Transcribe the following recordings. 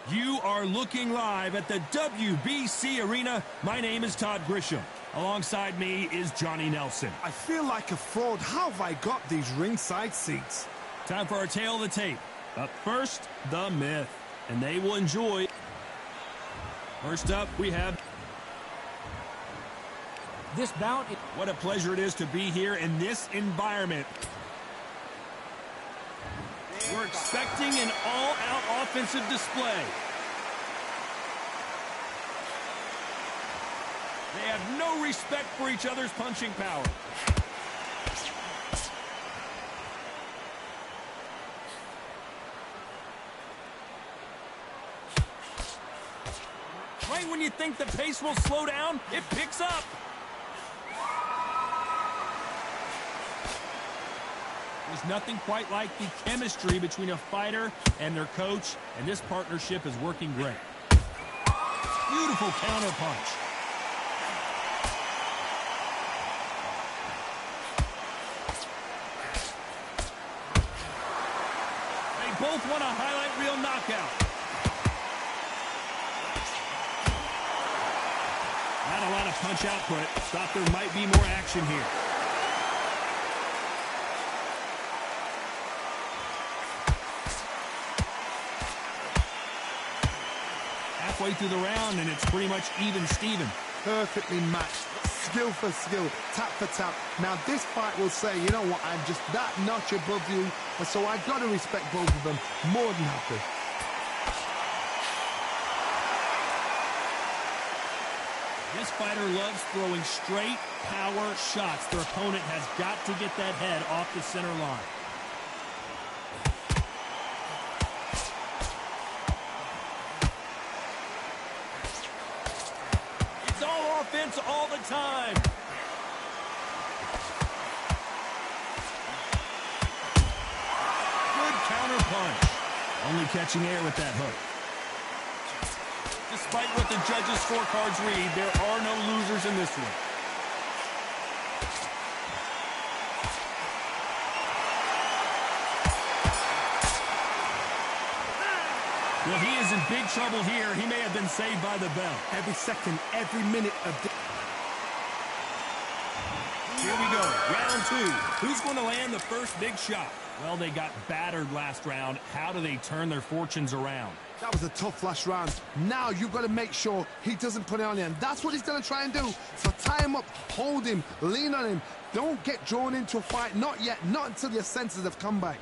You are looking live at the WBC Arena. My name is Todd Grisham. Alongside me is Johnny Nelson. I feel like a fraud. How have I got these ringside seats? Time for our tale of the tape. Up first, the myth. And they will enjoy. First up, we have this bout. What a pleasure it is to be here in this environment. We're expecting an all-out offensive display. They have no respect for each other's punching power. Right when you think the pace will slow down, it picks up. There's nothing quite like the chemistry between a fighter and their coach, and this partnership is working great. Beautiful counter punch. They both want a highlight reel knockout. Not a lot of punch output. Thought there might be more action here. Halfway through the round, and it's pretty much even Steven. Perfectly matched, skill for skill, tap for tap. Now this fight will say, you know what, I'm just that notch above you, and so I've got to respect both of them more than happy. This fighter loves throwing straight power shots. Their opponent has got to get that head off the center line. It's all offense all the time. Good counter punch. Only catching air with that hook. Despite what the judges' scorecards read, there are no losers in this one. Well, he is in big trouble here. He may have been saved by the bell. Every second, every minute of the... Here we go, round two. Who's going to land the first big shot? Well, they got battered last round. How do they turn their fortunes around? That was a tough last round. Now you've got to make sure he doesn't put it on you, and that's what he's going to try and do. So tie him up, hold him, lean on him. Don't get drawn into a fight. Not yet, not until your senses have come back.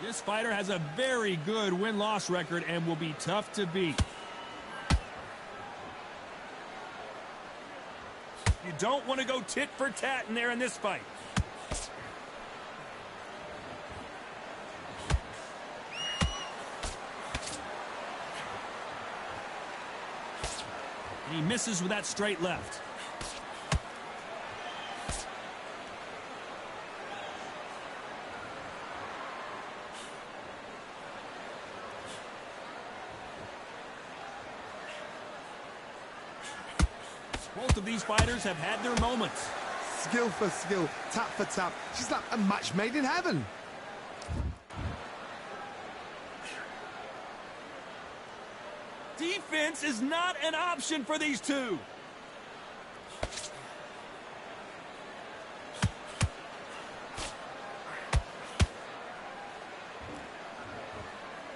This fighter has a very good win-loss record and will be tough to beat. You don't want to go tit for tat in there in this fight. And he misses with that straight left. Both of these fighters have had their moments. Skill for skill, tap for tap. She's like a match made in heaven. Defense is not an option for these two.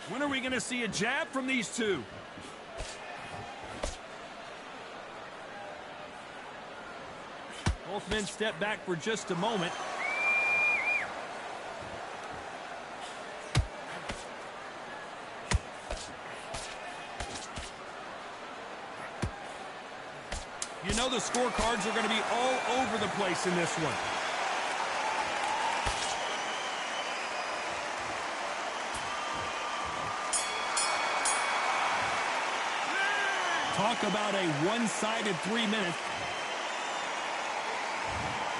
When are we going to see a jab from these two? Both men step back for just a moment. You know the scorecards are going to be all over the place in this one. Talk about a one-sided 3 minutes.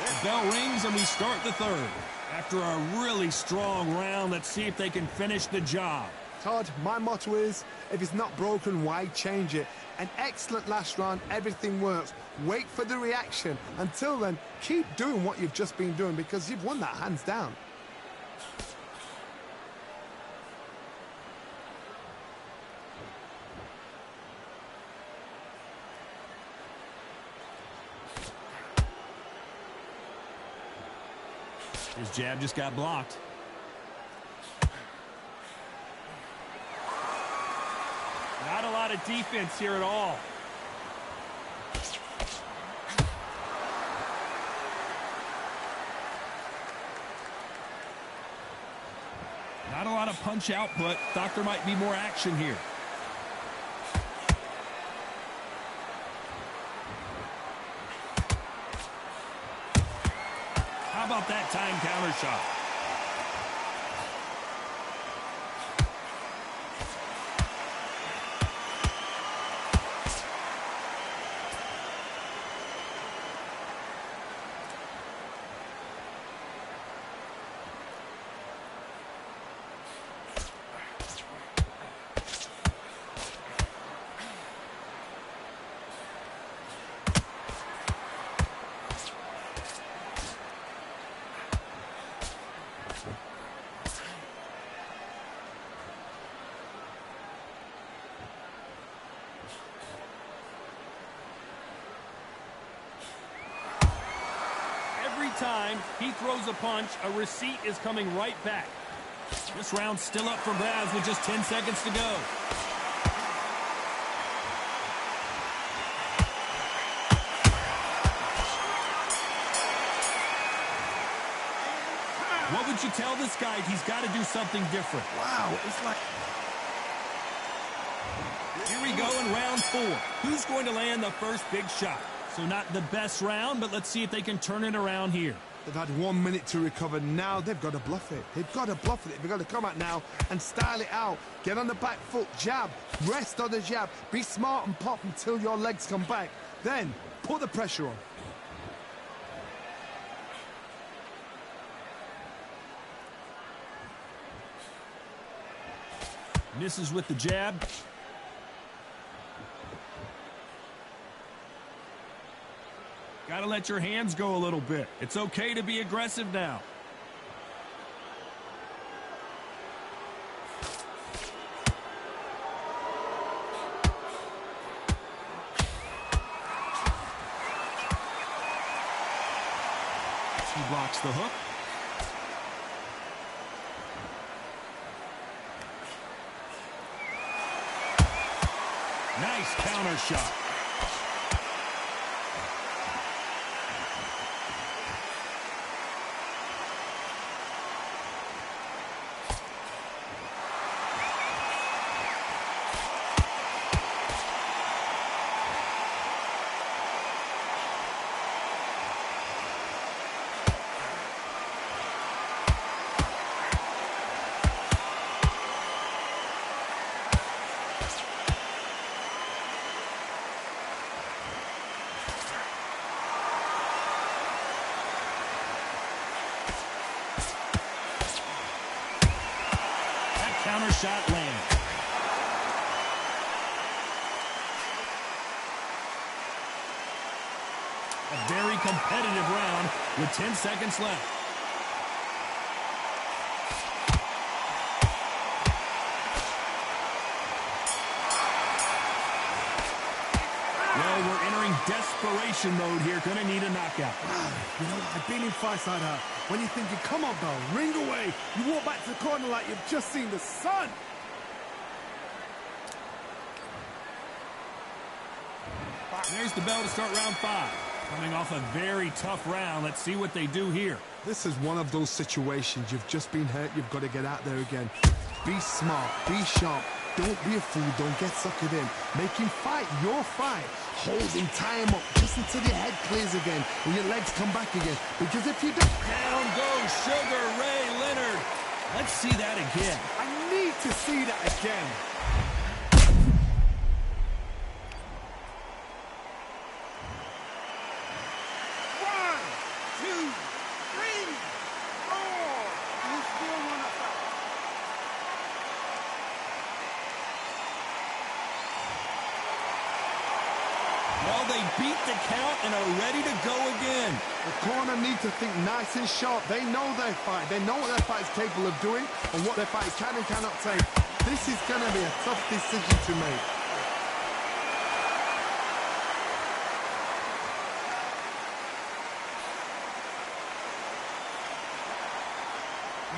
The bell rings and we start the third. After a really strong round, let's see if they can finish the job. Todd, my motto is, If it's not broken, why change it? An excellent last round, everything works. Wait for the reaction. Until then, keep doing what you've just been doing because you've won that hands down. His jab just got blocked. Not a lot of defense here at all. Not a lot of punch output. Thought there might be more action here. How about that time counter shot? Every time he throws a punch, a receipt is coming right back. This round's still up for grabs with just 10 seconds to go. What would you tell this guy? He's got to do something different. Wow, it's like... Here we go in round 4. Who's going to land the first big shot? So not the best round, but let's see if they can turn it around here. They've had 1 minute to recover. Now they've got to bluff it. They've got to bluff it. They've got to come out now and style it out. Get on the back foot, jab, rest on the jab. Be smart and pop until your legs come back. Then put the pressure on. Misses with the jab. Got to let your hands go a little bit. It's okay to be aggressive now. He blocks the hook. Nice counter shot. Counter shot lands. A very competitive round with 10 seconds left. Well, we're entering desperation mode here. Gonna need a knockout. You know, I've been in fights like that. When you're thinking, come on, bro, ring away. You walk back to the corner like you've just seen the sun. There's the bell to start round 5. Coming off a very tough round. Let's see what they do here. This is one of those situations. You've just been hurt. You've got to get out there again. Be smart. Be sharp. Don't be a fool. Don't get suckered in. Make him fight your fight. Hold him, tie him up, just until your head clears again and your legs come back again. Because if you don't... Down goes Sugar Ray Leonard. Let's see that again. I need to see that again. Well, they beat the count and are ready to go again. The corner need to think nice and sharp. They know their fight. They know what their fight is capable of doing and what their fight can and cannot take. This is going to be a tough decision to make.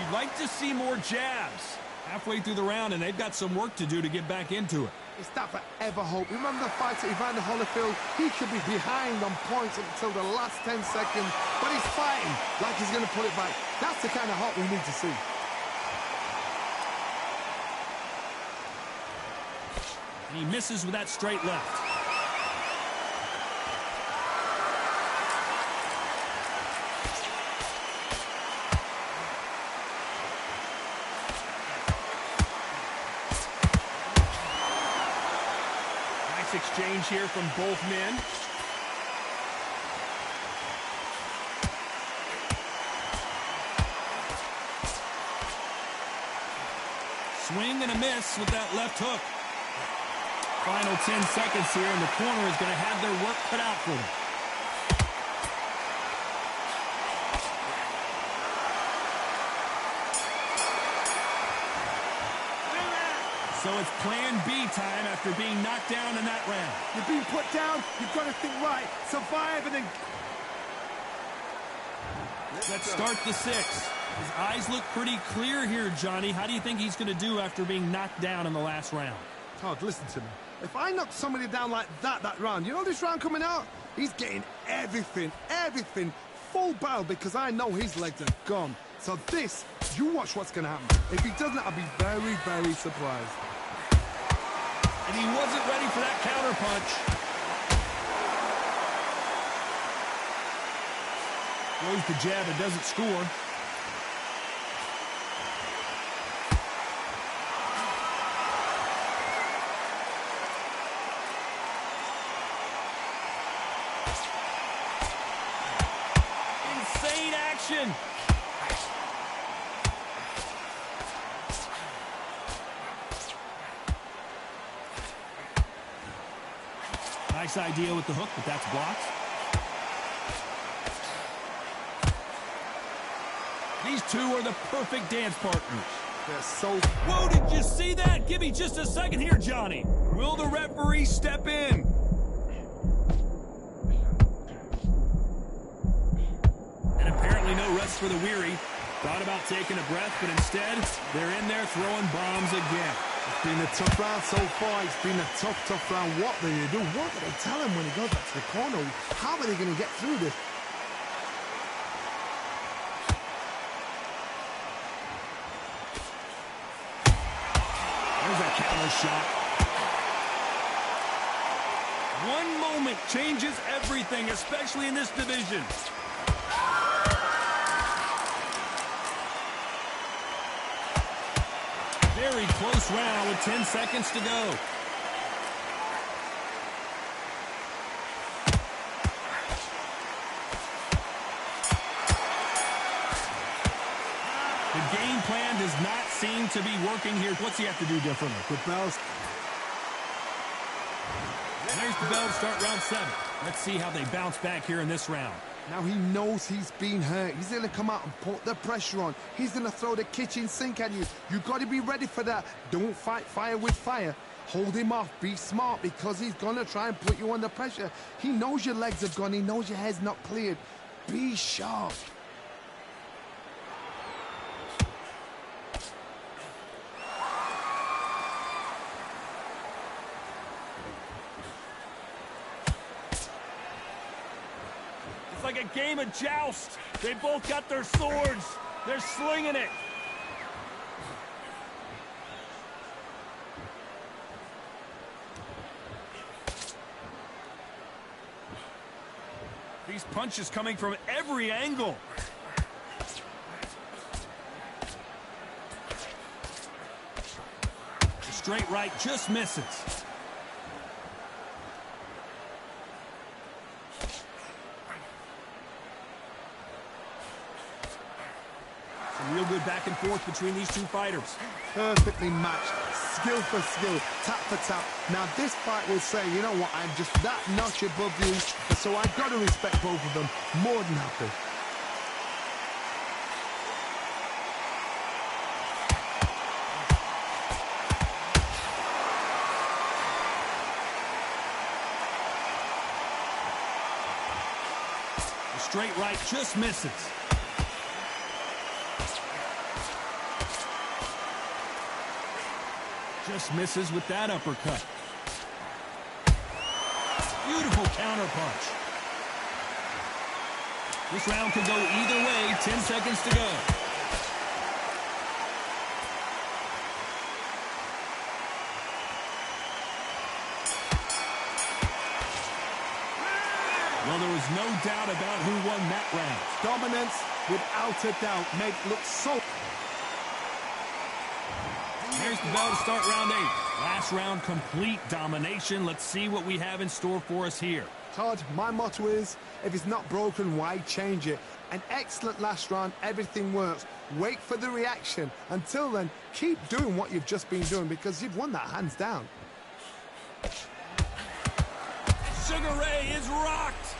You'd like to see more jabs. Halfway through the round, and they've got some work to do to get back into it. It's that forever hope. Remember the fight at Evander Holyfield? He could be behind on points until the last 10 seconds, but he's fighting like he's going to pull it back. That's the kind of hope we need to see. And he misses with that straight left. Exchange here from both men. Swing and a miss with that left hook. Final 10 seconds here, and the corner is going to have their work cut out for them. So it's plan B time after being knocked down in that round. You're being put down, you've got to think right, survive, and then... Let's start the 6. His eyes look pretty clear here, Johnny. How do you think he's going to do after being knocked down in the last round? Todd, listen to me. If I knock somebody down like that round, you know this round coming out? He's getting everything, full barrel, because I know his legs are gone. So this, you watch what's going to happen. If he doesn't, I'll be very, very surprised. And he wasn't ready for that counter punch. Throws the jab and doesn't score. Insane action. Nice idea with the hook, but that's blocked. These two are the perfect dance partners. They're so... Whoa, did you see that? Give me just a second here, Johnny. Will the referee step in? And apparently no rest for the weary. Thought about taking a breath, but instead, they're in there throwing bombs again. It's been a tough round so far. It's been a tough round. What do they do? What do they tell him when he goes back to the corner? How are they going to get through this? There's a counter shot. One moment changes everything, especially in this division. Very close round with 10 seconds to go. The game plan does not seem to be working here. What's he have to do differently? The bells. And there's the bell to start round 7. Let's see how they bounce back here in this round. Now he knows he's been hurt. He's going to come out and put the pressure on. He's going to throw the kitchen sink at you. You've got to be ready for that. Don't fight fire with fire. Hold him off. Be smart, because he's going to try and put you under pressure. He knows your legs are gone. He knows your head's not cleared. Be sharp. Like a game of joust. They both got their swords. They're slinging it. These punches coming from every angle. The straight right just misses. Some real good back and forth between these two fighters. Perfectly matched, skill for skill, tap for tap. Now this fight will say, you know what, I'm just that notch above you, so I've got to respect both of them. More than happy. The straight right just misses. Just misses with that uppercut. Beautiful counter punch. This round could go either way. 10 seconds to go. Well, there was no doubt about who won that round. Dominance, without a doubt, made it look so... There's the bell to start round 8. Last round, complete domination. Let's see what we have in store for us here. Todd, my motto is, if it's not broken, why change it? An excellent last round, everything works. Wait for the reaction. Until then, keep doing what you've just been doing because you've won that hands down. Sugar Ray is rocked.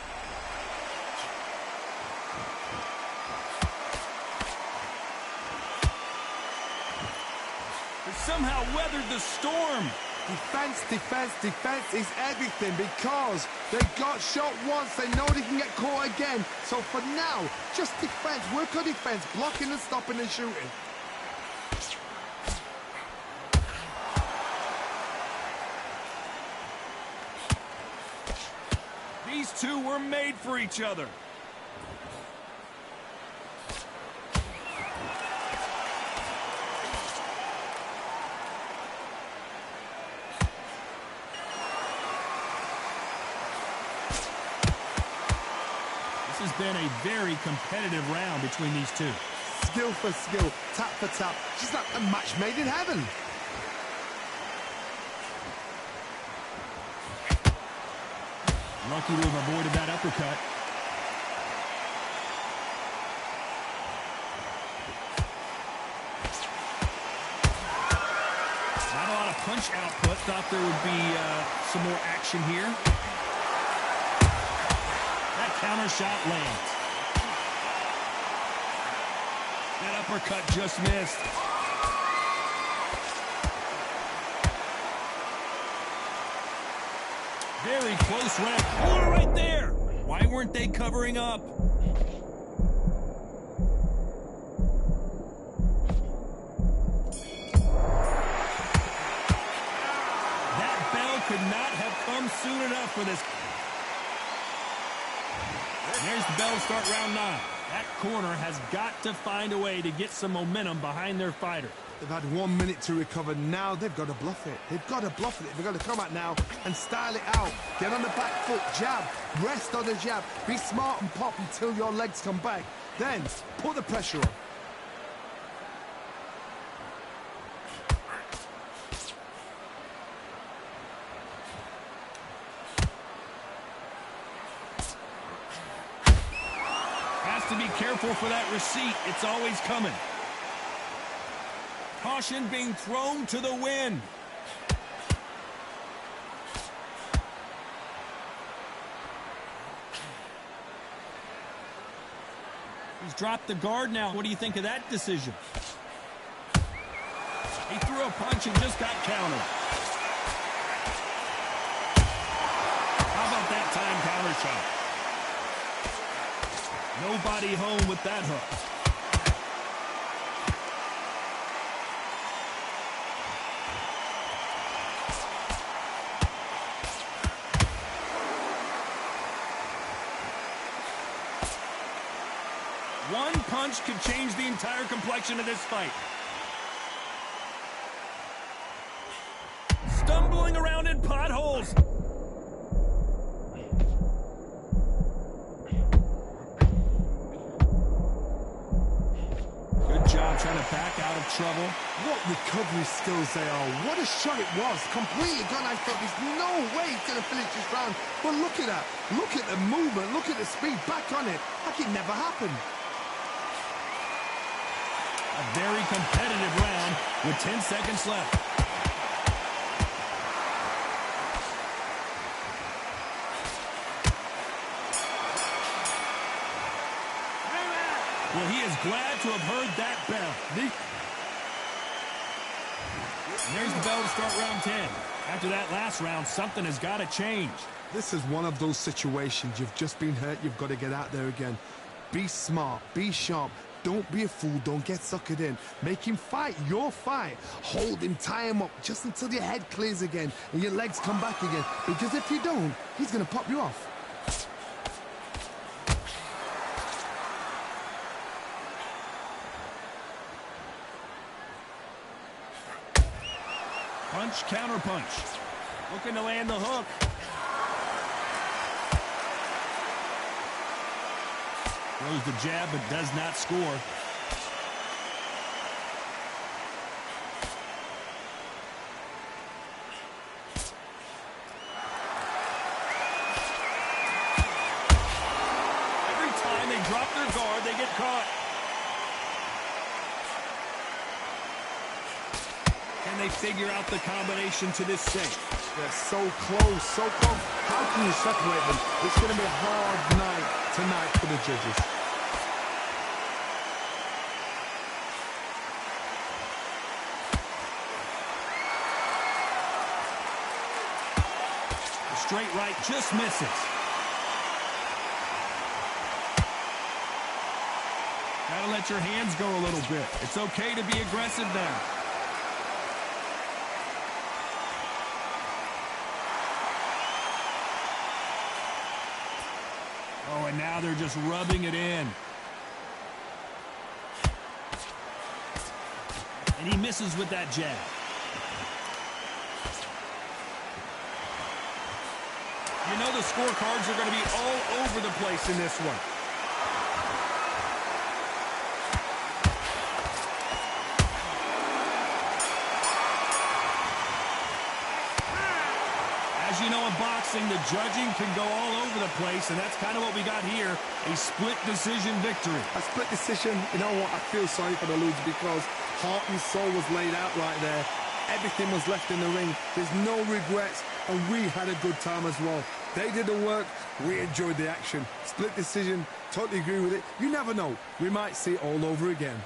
Somehow weathered the storm. Defense, defense, defense is everything because they got shot once. They know they can get caught again. So for now, just defense. Work on defense, blocking and stopping and shooting. These two were made for each other. This has been a very competitive round between these two. Skill for skill, tap for tap. She's like a match made in heaven. Lucky to have avoided that uppercut. Not a lot of punch output. Thought there would be some more action here. That counter shot lands. That uppercut just missed. Very close round. Oh, right there. Why weren't they covering up? That bell could not have come soon enough for this. There's the bell to start round 9. That corner has got to find a way to get some momentum behind their fighter. They've had 1 minute to recover. Now they've got to bluff it. They've got to bluff it. They've got to come out now and style it out. Get on the back foot, jab, rest on the jab. Be smart and pop until your legs come back. Then put the pressure on. Has to be careful for that receipt. It's always coming. Caution being thrown to the wind. He's dropped the guard now. What do you think of that decision? He threw a punch and just got countered. How about that time counter shot? Nobody home with that hook. One punch could change the entire complexion of this fight. Stumbling around in potholes. Good job trying to back out of trouble. What recovery skills they are. What a shot it was. Completely gone. I thought there's no way he's going to finish this round. But look at that. Look at the movement. Look at the speed. Back on it. Like it never happened. A very competitive round with 10 seconds left. Well, he is glad to have heard that bell. And there's the bell to start round 10. After that last round, something has got to change. This is one of those situations. You've just been hurt. You've got to get out there again. Be smart. Be sharp. Don't be a fool. Don't get suckered in. Make him fight your fight. Hold him. Tie him up just until your head clears again and your legs come back again. Because if you don't, he's going to pop you off. Punch, counter punch. Looking to land the hook. Throws the jab, but does not score. Every time they drop their guard, they get caught. And they figure out the combination to this safe. They're so close, so close. How can you separate them? It's going to be a hard night tonight for the judges. The straight right just misses. Gotta let your hands go a little bit. It's okay to be aggressive now. Oh, and now they're just rubbing it in. And he misses with that jab. You know the scorecards are going to be all over the place in this one. As you know, in boxing, the judging can go all over the place, and that's kind of what we got here, a split decision victory. A split decision, you know what, I feel sorry for the loser because heart and soul was laid out right there. Everything was left in the ring. There's no regrets, and we had a good time as well. They did the work, we enjoyed the action. Split decision, totally agree with it. You never know, we might see it all over again.